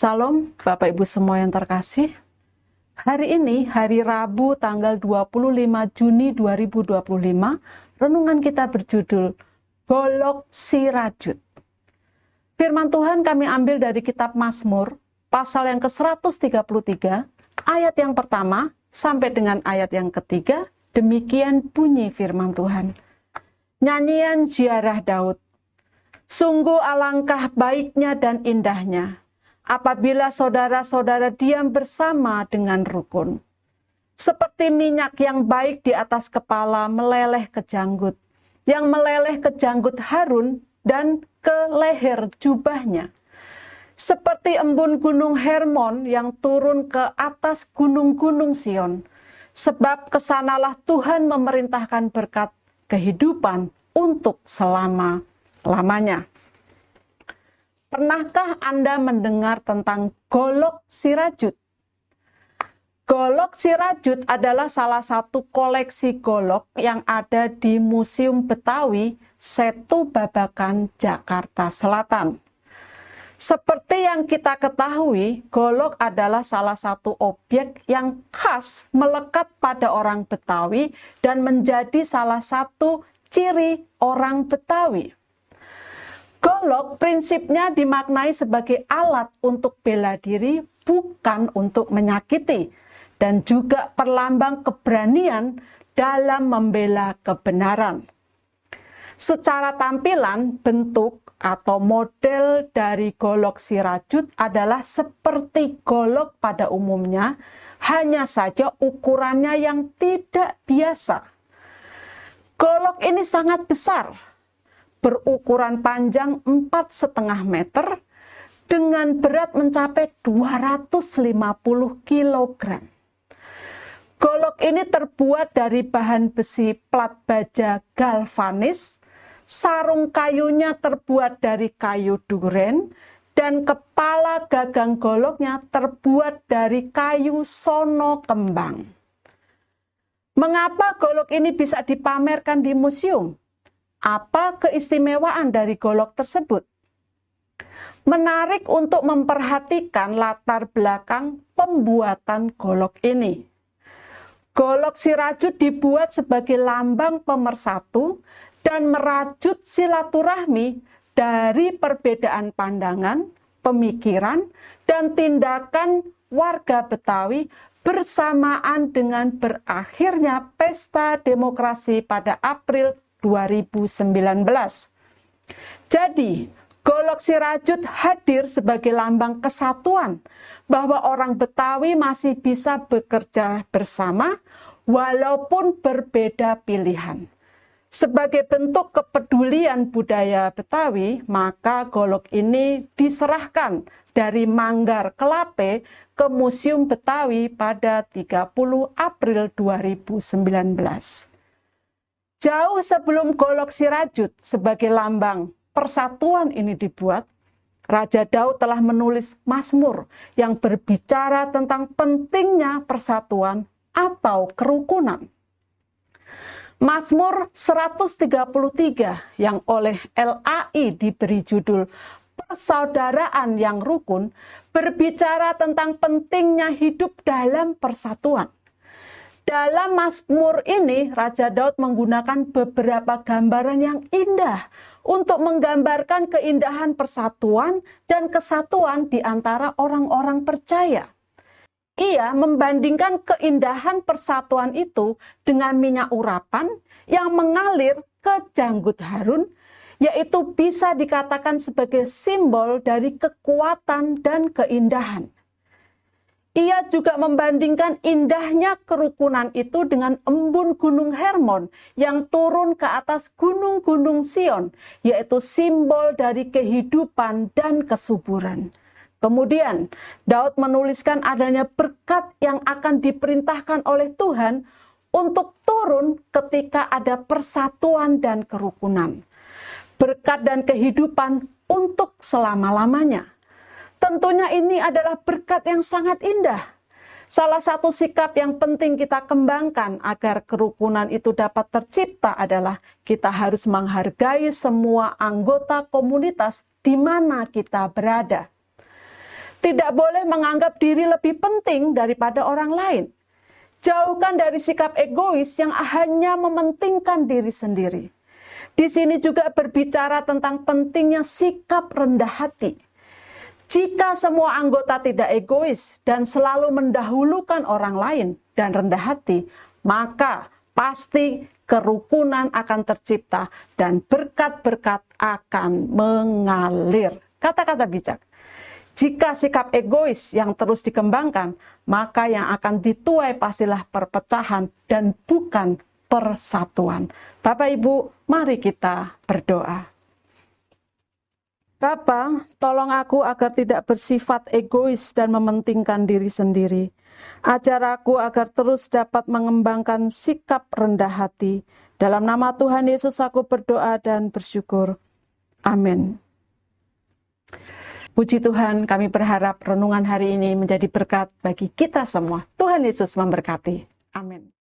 Salam Bapak Ibu semua yang terkasih. Hari ini, hari Rabu tanggal 25 Juni 2025, renungan kita berjudul Golok si Rajut. Firman Tuhan kami ambil dari kitab Mazmur, pasal yang ke-133, ayat yang pertama sampai dengan ayat yang ketiga, demikian bunyi firman Tuhan. Nyanyian ziarah Daud. Sungguh alangkah baiknya dan indahnya apabila saudara-saudara diam bersama dengan rukun. Seperti minyak yang baik di atas kepala meleleh ke janggut, yang meleleh ke janggut Harun dan ke leher jubahnya. Seperti embun gunung Hermon yang turun ke atas gunung-gunung Sion. Sebab kesanalah Tuhan memerintahkan berkat kehidupan untuk selama-lamanya. Pernahkah Anda mendengar tentang golok si rajut? Golok si rajut adalah salah satu koleksi golok yang ada di Museum Betawi, Setu Babakan, Jakarta Selatan. Seperti yang kita ketahui, golok adalah salah satu objek yang khas melekat pada orang Betawi dan menjadi salah satu ciri orang Betawi. Golok prinsipnya dimaknai sebagai alat untuk bela diri, bukan untuk menyakiti, dan juga perlambang keberanian dalam membela kebenaran. Secara tampilan, bentuk atau model dari golok si rajut adalah seperti golok pada umumnya, hanya saja ukurannya yang tidak biasa. Golok ini sangat besar, berukuran panjang 4,5 meter dengan berat mencapai 250 kg. Golok ini terbuat dari bahan besi plat baja galvanis, sarung kayunya terbuat dari kayu duren, dan kepala gagang goloknya terbuat dari kayu sono kembang. Mengapa golok ini bisa dipamerkan di museum? Apa keistimewaan dari golok tersebut? Menarik untuk memperhatikan latar belakang pembuatan golok ini. Golok si rajut dibuat sebagai lambang pemersatu dan merajut silaturahmi dari perbedaan pandangan, pemikiran, dan tindakan warga Betawi bersamaan dengan berakhirnya pesta demokrasi pada April 2019. Jadi, golok si rajut hadir sebagai lambang kesatuan bahwa orang Betawi masih bisa bekerja bersama walaupun berbeda pilihan. Sebagai bentuk kepedulian budaya Betawi, maka golok ini diserahkan dari Manggar Kelape ke Museum Betawi pada 30 April 2019. Jauh sebelum golok si rajut sebagai lambang persatuan ini dibuat, Raja Daud telah menulis Mazmur yang berbicara tentang pentingnya persatuan atau kerukunan. Mazmur 133 yang oleh LAI diberi judul Persaudaraan yang Rukun berbicara tentang pentingnya hidup dalam persatuan. Dalam Mazmur ini, Raja Daud menggunakan beberapa gambaran yang indah untuk menggambarkan keindahan persatuan dan kesatuan di antara orang-orang percaya. Ia membandingkan keindahan persatuan itu dengan minyak urapan yang mengalir ke janggut Harun, yaitu bisa dikatakan sebagai simbol dari kekuatan dan keindahan. Ia juga membandingkan indahnya kerukunan itu dengan embun gunung Hermon yang turun ke atas gunung-gunung Sion, yaitu simbol dari kehidupan dan kesuburan. Kemudian, Daud menuliskan adanya berkat yang akan diperintahkan oleh Tuhan untuk turun ketika ada persatuan dan kerukunan. Berkat dan kehidupan untuk selama-lamanya. Tentunya ini adalah berkat yang sangat indah. Salah satu sikap yang penting kita kembangkan agar kerukunan itu dapat tercipta adalah kita harus menghargai semua anggota komunitas di mana kita berada. Tidak boleh menganggap diri lebih penting daripada orang lain. Jauhkan dari sikap egois yang hanya mementingkan diri sendiri. Di sini juga berbicara tentang pentingnya sikap rendah hati. Jika semua anggota tidak egois dan selalu mendahulukan orang lain dan rendah hati, maka pasti kerukunan akan tercipta dan berkat-berkat akan mengalir. Kata-kata bijak. Jika sikap egois yang terus dikembangkan, maka yang akan dituai pastilah perpecahan dan bukan persatuan. Bapak Ibu, mari kita berdoa. Bapa, tolong aku agar tidak bersifat egois dan mementingkan diri sendiri. Ajar aku agar terus dapat mengembangkan sikap rendah hati. Dalam nama Tuhan Yesus aku berdoa dan bersyukur. Amin. Puji Tuhan, kami berharap renungan hari ini menjadi berkat bagi kita semua. Tuhan Yesus memberkati. Amin.